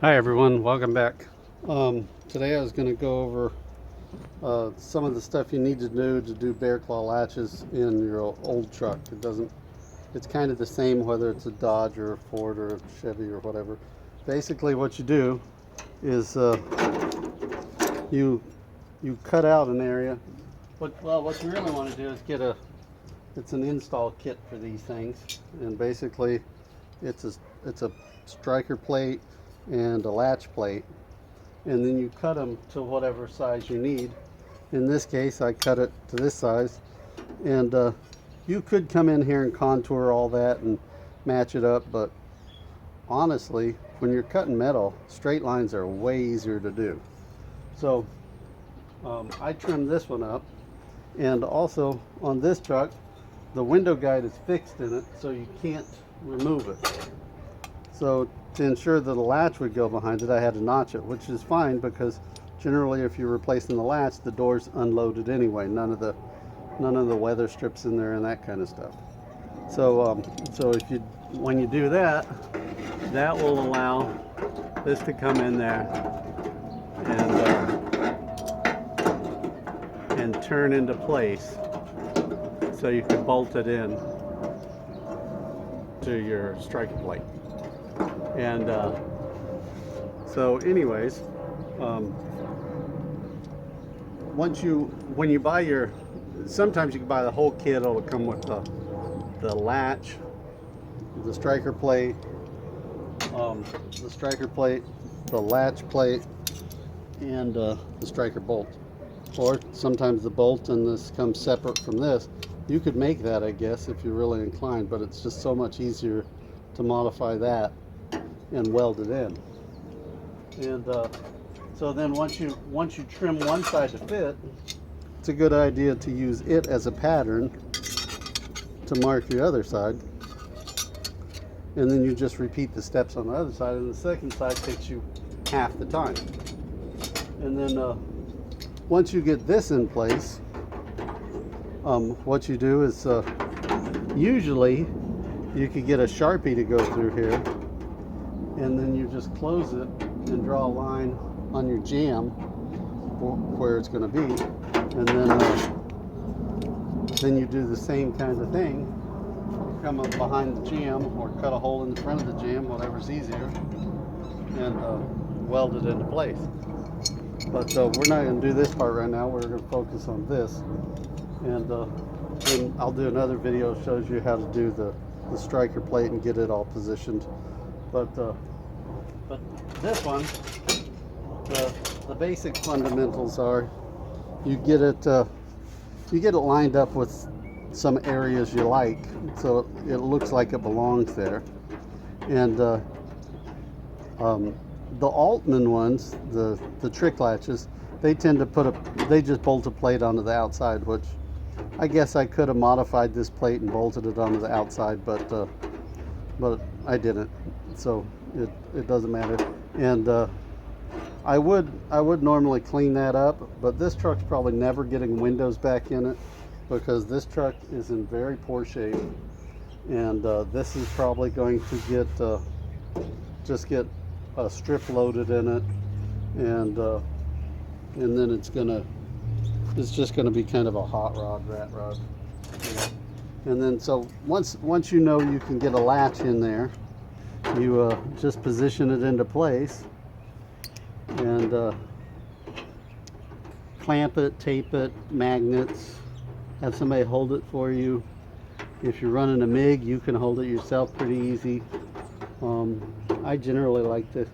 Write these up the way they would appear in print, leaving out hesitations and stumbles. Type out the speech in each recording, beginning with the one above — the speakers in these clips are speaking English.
Hi everyone, welcome back. Today I was going to go over some of the stuff you need to do bearclaw latches in your old truck. It's kind of the same whether it's a Dodge or a Ford or a Chevy or whatever. Basically what you do is you cut out an area. What you really want to do is it's an install kit for these things, and basically it's a striker plate and a latch plate, and then you cut them to whatever size you need. In this case I cut it to this size, and you could come in here and contour all that and match it up, but honestly when you're cutting metal, straight lines are way easier to do. So I trimmed this one up, and also on this truck the window guide is fixed in it, so you can't remove it. So to ensure that the latch would go behind it, I had to notch it, which is fine because generally if you're replacing the latch, the door's unloaded anyway. None of the weather strips in there and that kind of stuff. So when you do that, that will allow this to come in there and turn into place, so you can bolt it in to your striker plate. And so anyways, when you buy sometimes you can buy the whole kit. It'll come with the latch, the striker plate, the latch plate, and the striker bolt. Or sometimes the bolt and this comes separate from this. You could make that, I guess, if you're really inclined, but it's just so much easier to modify that and weld it in. And so then once you trim one side to fit, it's a good idea to use it as a pattern to mark your other side, and then you just repeat the steps on the other side, and the second side takes you half the time. And then once you get this in place, what you do is usually you could get a Sharpie to go through here, and then you just close it and draw a line on your jamb where it's going to be, and then you do the same kind of thing. Come up behind the jamb or cut a hole in the front of the jamb, whatever's easier, and weld it into place. But we're not going to do this part right now. We're going to focus on this, and then I'll do another video that shows you how to do the striker plate and get it all positioned. But this one, the basic fundamentals are you get it lined up with some areas you like, so it looks like it belongs there. And the Altman ones, the trick latches, they tend to they just bolt a plate onto the outside, which I guess I could have modified this plate and bolted it onto the outside, but I didn't, so it doesn't matter. And I would normally clean that up, but this truck's probably never getting windows back in it because this truck is in very poor shape, and this is probably going to just get a strip loaded in it, and then it's just gonna be kind of a hot rod, rat rod, you know? And then so once you know you can get a latch in there, you just position it into place and clamp it, tape it, magnets, have somebody hold it for you. If you're running a MIG, you can hold it yourself pretty easy. I generally like to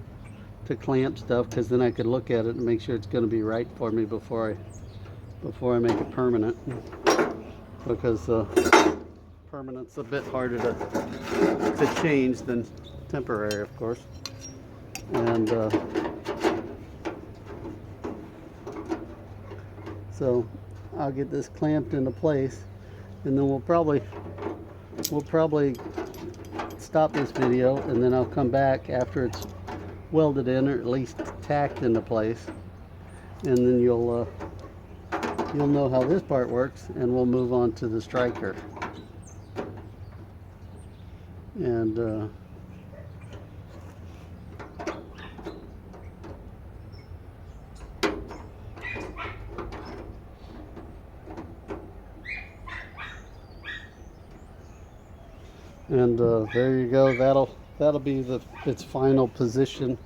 clamp stuff because then I could look at it and make sure it's going to be right for me before I make it permanent, because permanent's a bit harder to change than temporary, of course. And so I'll get this clamped into place, and then we'll probably stop this video, and then I'll come back after it's welded in, or at least tacked into place, and then you'll know how this part works, and we'll move on to the striker. And And there you go. That'll be its final position,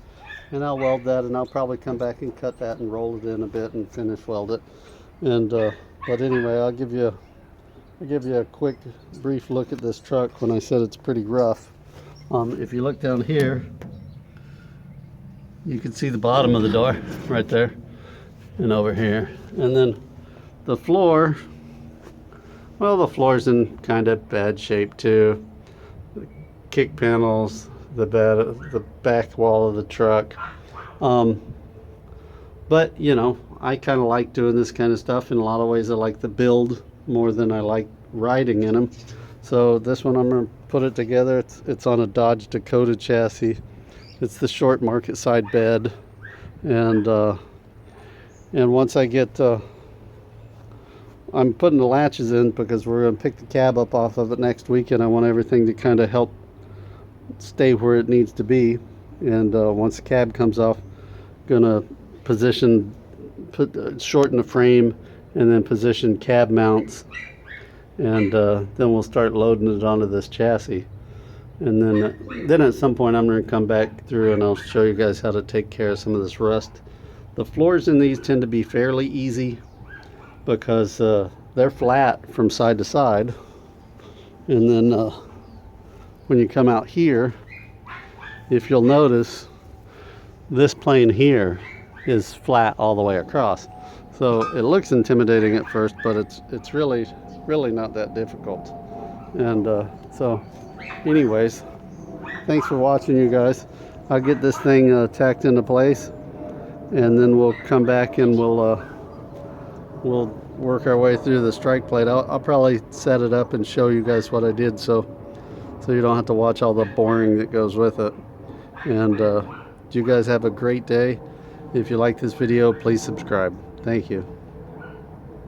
and I'll weld that, and I'll probably come back and cut that and roll it in a bit and finish weld it. And but anyway, I'll give you a quick brief look at this truck when I said it's pretty rough. If you look down here, you can see the bottom of the door right there and over here. And then the floor, well, the floor's in kind of bad shape too. The kick panels, the back wall of the truck. But you know, I kind of like doing this kind of stuff. In a lot of ways I like the build more than I like riding in them. So this one I'm going to put it together. It's on a Dodge Dakota chassis. It's the short market side bed, and once I get I'm putting the latches in because we're going to pick the cab up off of it next week, and I want everything to kind of help stay where it needs to be. And once the cab comes off, gonna shorten the frame and then position cab mounts, and then we'll start loading it onto this chassis. And then at some point I'm going to come back through and I'll show you guys how to take care of some of this rust. The floors in these tend to be fairly easy because they're flat from side to side. And then when you come out here, if you'll notice, this plane here is flat all the way across. So it looks intimidating at first, but it's really not that difficult. And so anyways, thanks for watching, you guys. I'll get this thing tacked into place, and then we'll come back and we'll work our way through the strike plate. I'll probably set it up and show you guys what I did, so you don't have to watch all the boring that goes with it. And you guys have a great day. If you like this video, please subscribe. Thank you.